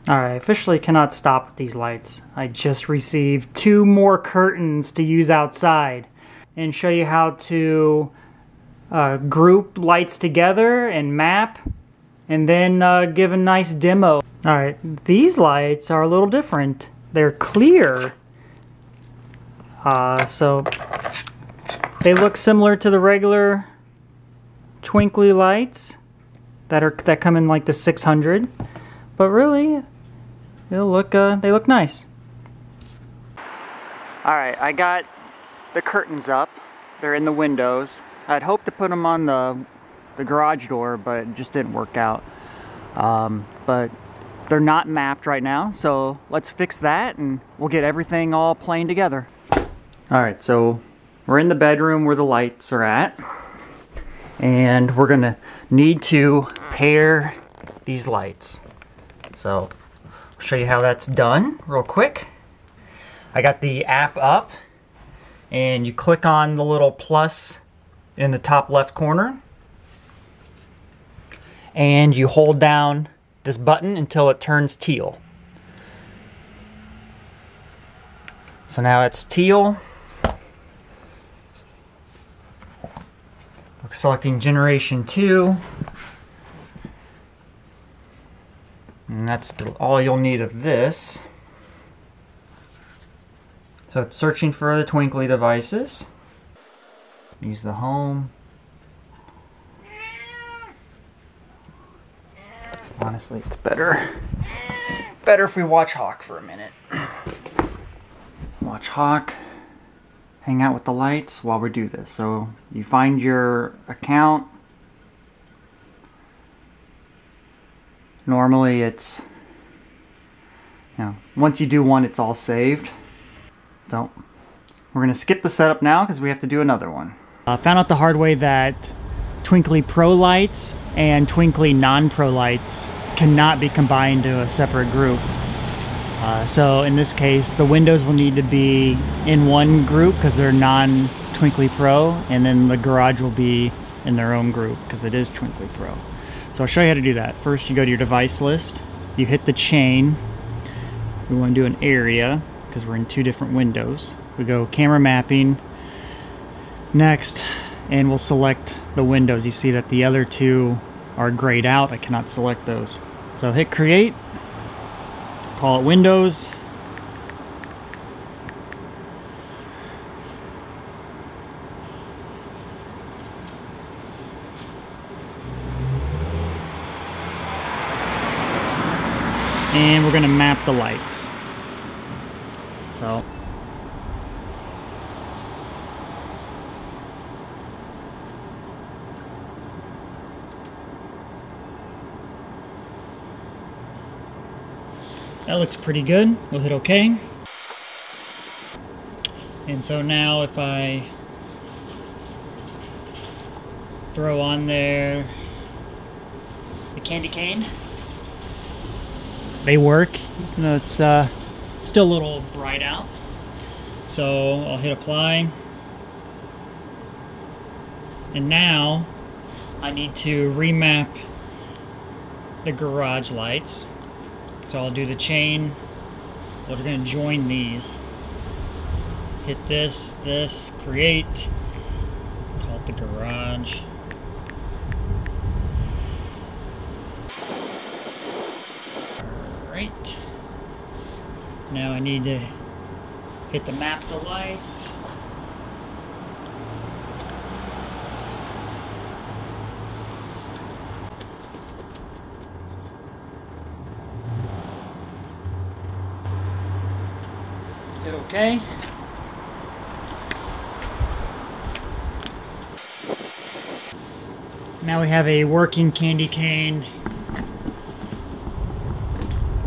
Alright, I officially cannot stop with these lights. I just received 2 more curtains to use outside and show you how to group lights together and map and then give a nice demo. Alright, these lights are a little different. They're clear. So they look similar to the regular twinkly lights that come in like the 600, but really they look nice. Alright, I got the curtains up. They're in the windows. I'd hoped to put them on the garage door, but it just didn't work out. But they're not mapped right now, so let's fix that and we'll get everything all playing together. Alright, so we're in the bedroom where the lights are at, and we're gonna need to pair these lights. So I'll show you how that's done real quick. I got the app up, and you click on the little plus in the top left corner, and you hold down this button until it turns teal. So now it's teal. We're selecting generation 2. And that's all you'll need of this. So it's searching for the twinkly devices. Use the home. Honestly, it's better if we watch Hawk for a minute. Watch Hawk. Hang out with the lights while we do this. So you find your account. Normally it's, once you do one, it's all saved. So we're gonna skip the setup now because we have to do another one. I found out the hard way that Twinkly Pro lights and Twinkly non-Pro lights cannot be combined to a separate group. So in this case, the windows will need to be in one group because they're non-Twinkly Pro, and then the garage will be in their own group because it is Twinkly Pro. So I'll show you how to do that. First, you go to your device list, you hit the chain. We want to do an area because we're in 2 different windows. We go camera mapping next, and we'll select the windows. You see that the other 2 are grayed out. I cannot select those. So hit create, call it windows. And we're going to map the lights. So that looks pretty good. We'll hit OK. And so now if I throw on there the candy cane, they work. You know, it's still a little bright out. So I'll hit apply. And now I need to remap the garage lights. So I'll do the chain. We're going to join these. Hit this, create. Call it the garage. Alright. Now I need to hit the map the lights. Hit OK. Now we have a working candy cane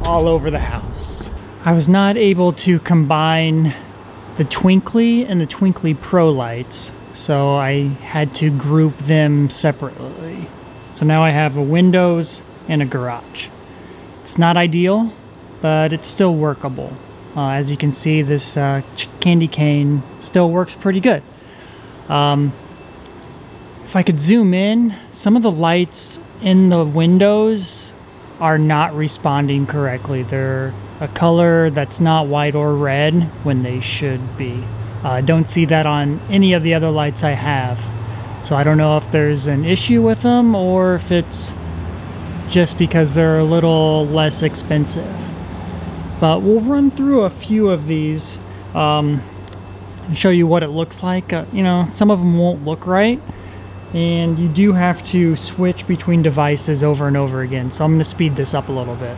all over the house. I was not able to combine the Twinkly and the Twinkly Pro lights, so I had to group them separately. So now I have a windows and a garage. It's not ideal, but it's still workable. As you can see, this candy cane still works pretty good. If I could zoom in, some of the lights in the windows are not responding correctly. They're a color that's not white or red when they should be. I don't see that on any of the other lights I have. So I don't know if there's an issue with them or if it's just because they're a little less expensive. But we'll run through a few of these and show you what it looks like. You know, some of them won't look right, and you do have to switch between devices over and over again. So I'm going to speed this up a little bit,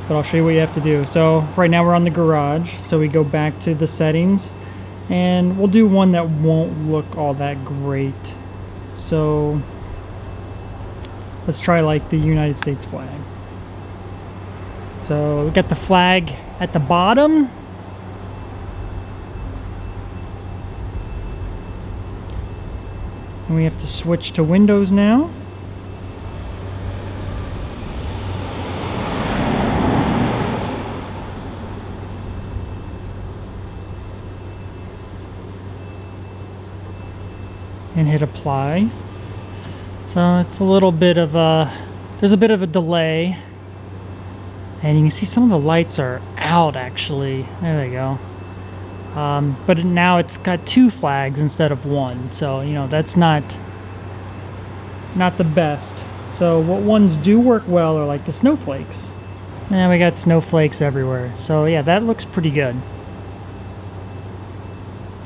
but I'll show you what you have to do. So right now we're on the garage, so we go back to the settings, and we'll do one that won't look all that great. So let's try like the United States flag. So we got the flag at the bottom. And we have to switch to Windows now. And hit apply. So it's a little bit of a, there's a bit of a delay. And you can see some of the lights are out actually. There they go. But now it's got 2 flags instead of 1. So, you know, that's not the best. So what ones do work well are like the snowflakes. And we got snowflakes everywhere. So yeah, that looks pretty good.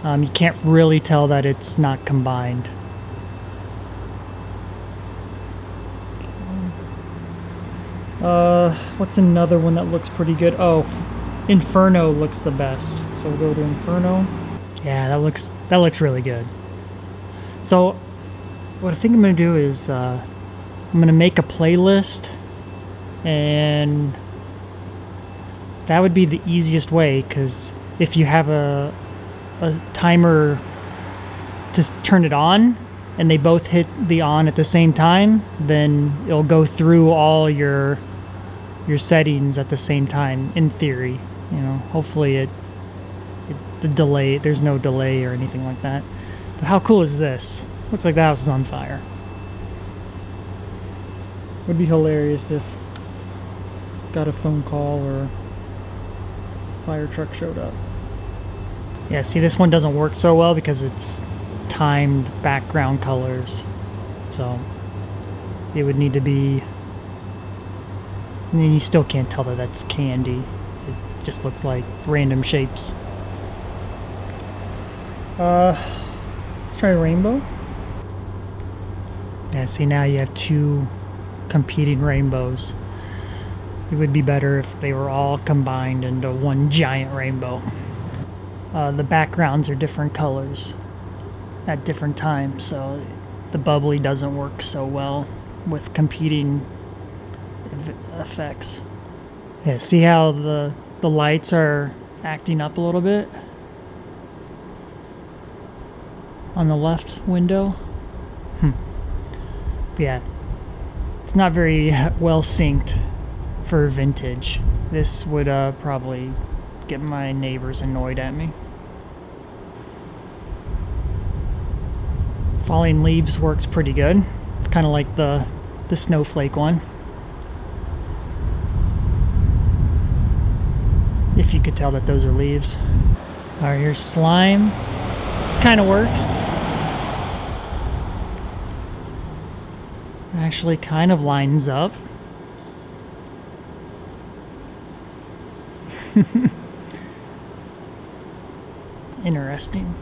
You can't really tell that it's not combined. What's another one that looks pretty good? Oh, Inferno looks the best. So we'll go to Inferno. Yeah, that looks really good. So what I think I'm gonna do is I'm gonna make a playlist, and that would be the easiest way, because if you have a timer to turn it on and they both hit the on at the same time, then it'll go through all your settings at the same time, in theory. You know, hopefully there's no delay or anything like that. But how cool is this? Looks like the house is on fire. Would be hilarious if got a phone call or a fire truck showed up. Yeah, see, this one doesn't work so well because it's timed background colors. So it would need to be, I mean, you still can't tell that that's candy. It just looks like random shapes. Let's try rainbow. Yeah, see, now you have 2 competing rainbows. It would be better if they were all combined into one giant rainbow. The backgrounds are different colors at different times, so the bubbly doesn't work so well with competing effects. Yeah, see how the lights are acting up a little bit on the left window? Yeah, it's not very well synced for vintage. This would probably get my neighbors annoyed at me. Falling leaves works pretty good. It's kind of like the snowflake one. If you could tell that those are leaves. Alright, here's slime. Kind of works. Actually kind of lines up. Interesting.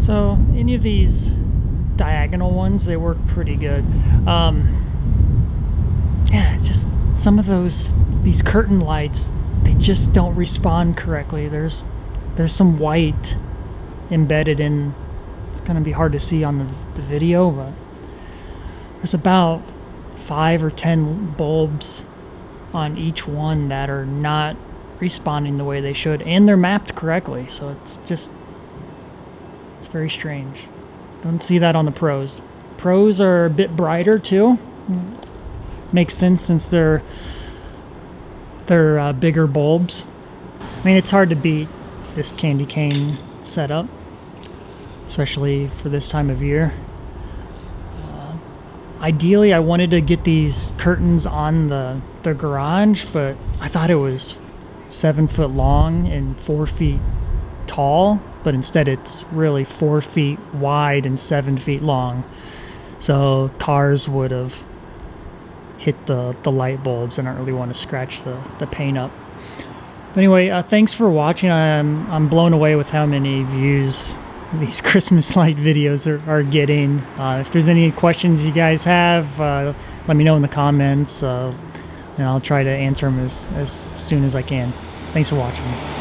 So any of these diagonal ones, they work pretty good. Yeah, just some of these curtain lights, they just don't respond correctly. There's some white embedded in. It's gonna be hard to see on the video, but there's about 5 or 10 bulbs on each one that are not responding the way they should, and they're mapped correctly, so it's very strange. Don't see that on the Pros. Pros are a bit brighter too. Makes sense since they're bigger bulbs. I mean, it's hard to beat this candy cane setup, especially for this time of year. Ideally, I wanted to get these curtains on the garage, but I thought it was 7 foot long and 4 feet tall, but instead it's really 4 feet wide and 7 feet long. So cars would have hit the light bulbs, and I don't really want to scratch the paint up. But anyway, thanks for watching. I'm blown away with how many views these Christmas light videos are getting. If there's any questions you guys have, let me know in the comments, and I'll try to answer them as soon as I can. Thanks for watching.